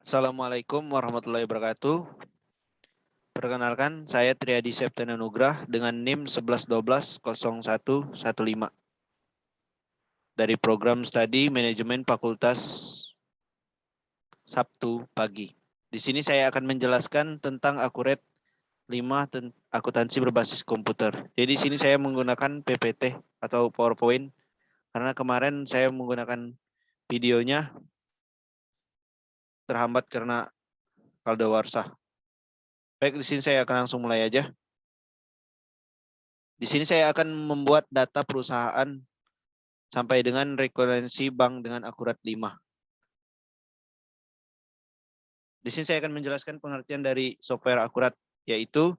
Assalamualaikum warahmatullahi wabarakatuh. Perkenalkan, saya Triadi Septiana Nugrah dengan NIM 11120115 dari program studi manajemen Fakultas Sabtu pagi. Di sini saya akan menjelaskan tentang akurat 5 akuntansi berbasis komputer. Jadi di sini saya menggunakan PPT atau PowerPoint karena kemarin saya menggunakan videonya terhambat karena kadaluarsa. Baik, di sini saya akan langsung mulai aja. Di sini saya akan membuat data perusahaan sampai dengan rekolensi bank dengan akurat 5. Di sini saya akan menjelaskan pengertian dari software akurat, yaitu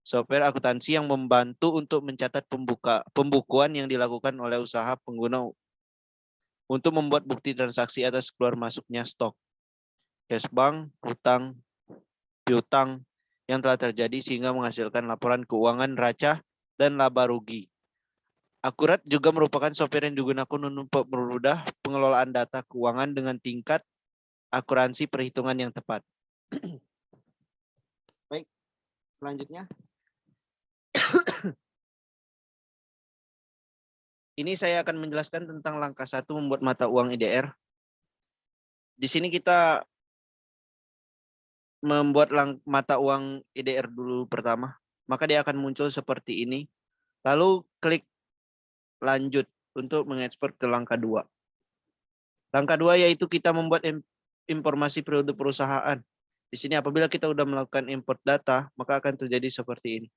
software akuntansi yang membantu untuk mencatat pembukuan yang dilakukan oleh usaha pengguna untuk membuat bukti transaksi atas keluar masuknya stok, cash bank, hutang, piutang yang telah terjadi sehingga menghasilkan laporan keuangan raca dan laba rugi. Akurat juga merupakan software yang digunakan untuk mempermudah pengelolaan data keuangan dengan tingkat akuransi perhitungan yang tepat. Baik, selanjutnya. Ini saya akan menjelaskan tentang langkah 1 membuat mata uang IDR. Di sini kita membuat mata uang IDR dulu pertama. Maka dia akan muncul seperti ini. Lalu klik lanjut untuk mengekspor ke langkah 2. Langkah 2 yaitu kita membuat informasi periode perusahaan. Di sini apabila kita sudah melakukan import data, maka akan terjadi seperti ini.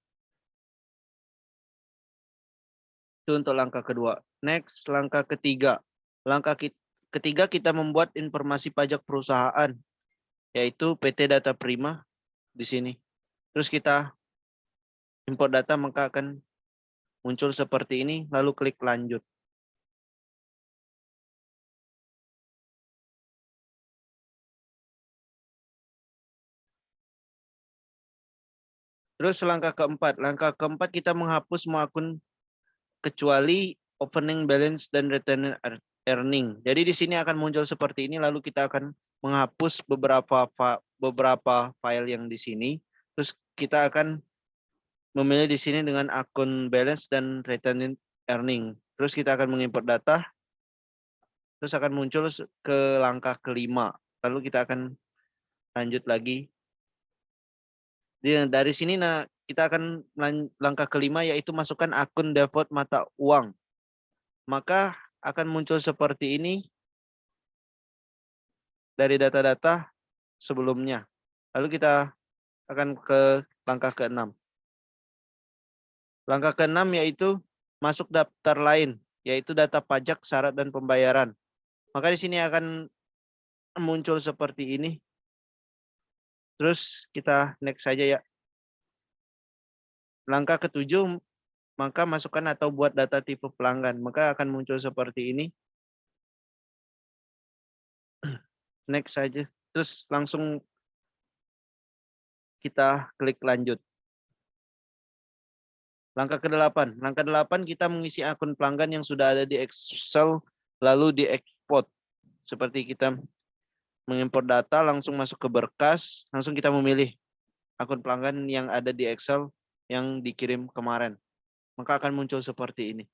Itu untuk langkah kedua. Next, langkah ketiga. Langkah ketiga kita membuat informasi pajak perusahaan, yaitu PT Data Prima di sini. Terus kita import data, maka akan muncul seperti ini, lalu klik lanjut. Terus langkah keempat kita menghapus semua akun kecuali opening balance dan return earning. Jadi di sini akan muncul seperti ini, lalu kita akan menghapus beberapa file yang di sini. Terus kita akan memilih di sini dengan akun balance dan return earning. Terus kita akan mengimport data. Terus akan muncul ke langkah kelima. Lalu kita akan lanjut lagi. Dari sini kita akan langkah kelima yaitu masukkan akun default mata uang. Maka akan muncul seperti ini dari data-data sebelumnya. Lalu kita akan ke langkah ke-6. Langkah ke-6 yaitu masuk daftar lain, yaitu data pajak, syarat, dan pembayaran. Maka di sini akan muncul seperti ini. Terus kita next saja ya. Langkah ke-7, maka masukkan atau buat data tipe pelanggan. Maka akan muncul seperti ini. Next saja. Terus langsung kita klik lanjut. Langkah ke-8. Langkah 8 kita mengisi akun pelanggan yang sudah ada di Excel lalu diekspor. Seperti kita mengimport data langsung masuk ke berkas, langsung kita memilih akun pelanggan yang ada di Excel yang dikirim kemarin. Maka akan muncul seperti ini.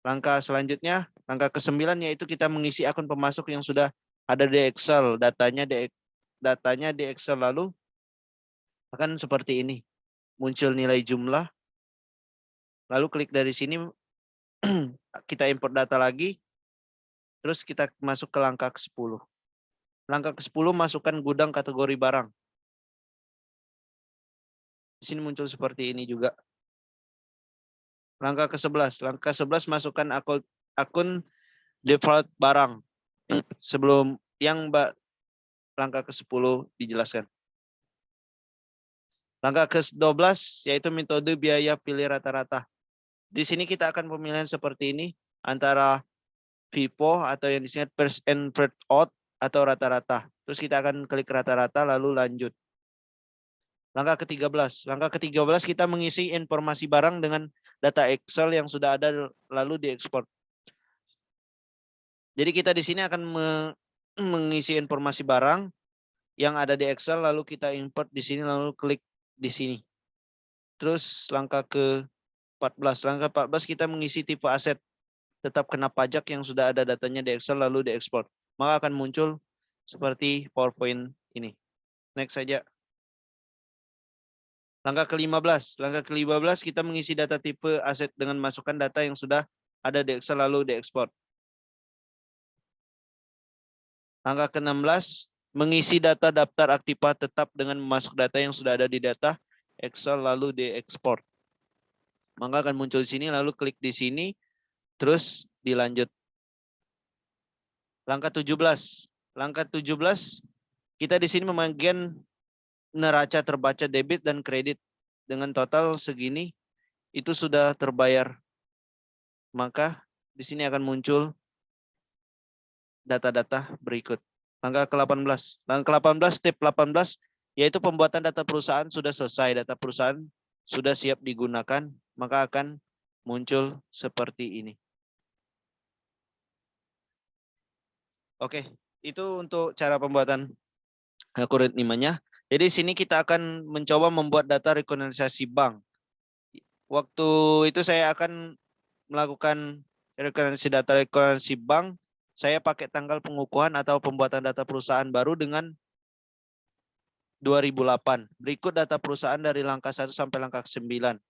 Langkah selanjutnya, langkah ke-9 yaitu kita mengisi akun pemasok yang sudah ada di Excel, datanya di Excel lalu akan seperti ini. Muncul nilai jumlah. Lalu klik dari sini kita import data lagi. Terus kita masuk ke langkah ke-10. Langkah ke-10 masukkan gudang kategori barang. Di sini muncul seperti ini juga. Langkah ke-11. Langkah ke-11 masukkan akun default barang. Sebelum yang langkah ke-10 dijelaskan. Langkah ke-12 yaitu metode biaya pilih rata-rata. Di sini kita akan pemilihan seperti ini antara FIFO atau yang disingkat first and first out atau rata-rata. Terus kita akan klik rata-rata lalu lanjut. Langkah ke-13. Langkah ke-13 kita mengisi informasi barang dengan data Excel yang sudah ada lalu diekspor. Jadi kita di sini akan mengisi informasi barang. yang ada di Excel, lalu kita import di sini, lalu klik di sini. Terus langkah ke-14. Langkah 14 kita mengisi tipe aset tetap kena pajak yang sudah ada datanya di Excel lalu diekspor. Maka akan muncul seperti PowerPoint ini. Next saja. Langkah ke-15. Langkah ke-15 kita mengisi data tipe aset dengan masukkan data yang sudah ada di Excel lalu diekspor. Langkah ke-16 mengisi data daftar aktiva tetap dengan memasuk data yang sudah ada di data Excel lalu diekspor. Maka akan muncul di sini lalu klik di sini terus dilanjut. Langkah 17. Langkah 17 kita di sini membagian neraca terbaca debit dan kredit dengan total segini itu sudah terbayar. Maka di sini akan muncul data-data berikut. Langkah ke-18. Langkah ke-18 step 18 yaitu pembuatan data perusahaan sudah selesai, data perusahaan sudah siap digunakan, maka akan muncul seperti ini. Oke, itu untuk cara pembuatan algoritmanya. Jadi sini kita akan mencoba membuat data rekognosisi bank. Waktu itu saya akan melakukan data rekognosisi bank. Saya pakai tanggal pengukuhan atau pembuatan data perusahaan baru dengan 2008. Berikut data perusahaan dari langkah 1 sampai langkah 9.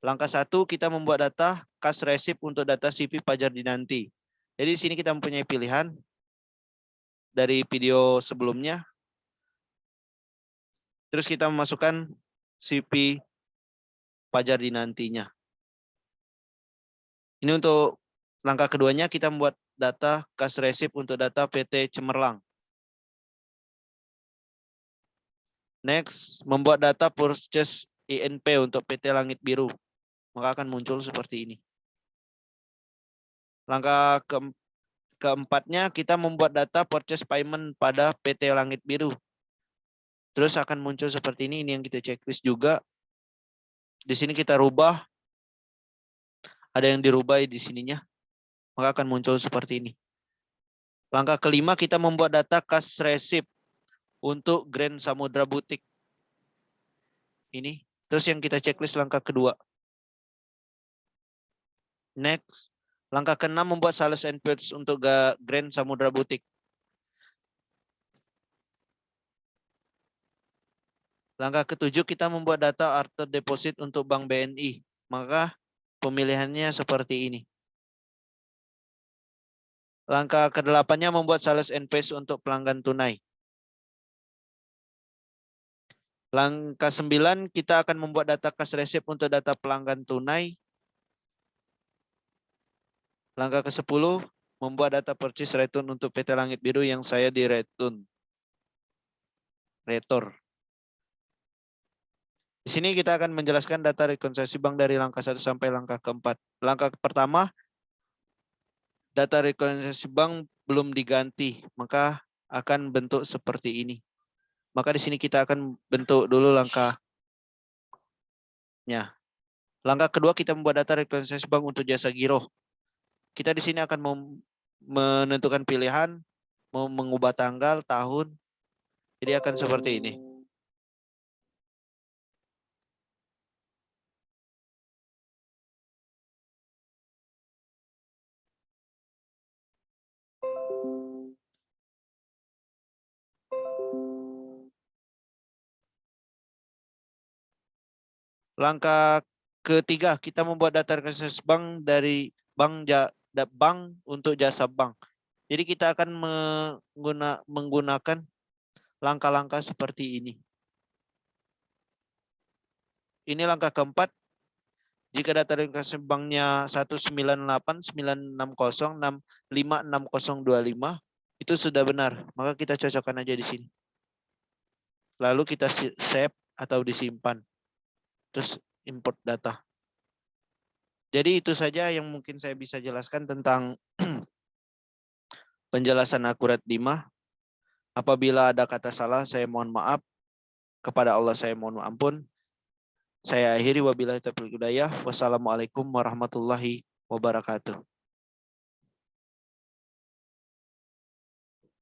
Langkah 1 kita membuat data kas resip untuk data CV Fajar Dinanti. Jadi di sini kita mempunyai pilihan dari video sebelumnya. Terus kita memasukkan CV Fajar Dinantinya. Ini untuk langkah keduanya kita membuat data kas resip untuk data PT Cemerlang. Next, membuat data purchase INP untuk PT Langit Biru. Maka akan muncul seperti ini. Langkah keempatnya kita membuat data purchase payment pada PT Langit Biru. Terus akan muncul seperti ini yang kita checklist juga. Di sini kita rubah. Ada yang dirubah di sininya. Maka akan muncul seperti ini. Langkah kelima kita membuat data kas resip untuk Grand Samudra Butik. Ini. Terus yang kita checklist langkah kedua. Next. Langkah keenam membuat sales and purchase untuk Grand Samudra Butik. Langkah ketujuh kita membuat data after deposit untuk Bank BNI. Maka pemilihannya seperti ini. Langkah ke-8-nya membuat sales and purchase untuk pelanggan tunai. Langkah 9 kita akan membuat data kas resip untuk data pelanggan tunai. Langkah ke-10 membuat data purchase return untuk PT Langit Biru yang saya di retur. Di sini kita akan menjelaskan data rekonsiliasi bank dari langkah 1 sampai langkah keempat. Langkah pertama, data rekonsiliasi bank belum diganti, maka akan bentuk seperti ini. Maka di sini kita akan bentuk dulu langkahnya. Langkah kedua kita membuat data rekonsiliasi bank untuk jasa giro. Kita di sini akan menentukan pilihan, mau mengubah tanggal, tahun. Jadi akan seperti ini. Langkah ketiga, kita membuat data rekonsiliasi bank dari bank untuk jasa bank. Jadi kita akan menggunakan langkah-langkah seperti ini. Ini langkah keempat. Jika data rekonsiliasi banknya 1989606566025 itu sudah benar, maka kita cocokkan aja di sini. Lalu kita save atau disimpan. Terus import data. Jadi itu saja yang mungkin saya bisa jelaskan tentang penjelasan akurat 5. Apabila ada kata salah, saya mohon maaf. Kepada Allah saya mohon ampun. Saya akhiri wabillahi taufiq hidayah. Wassalamualaikum warahmatullahi wabarakatuh.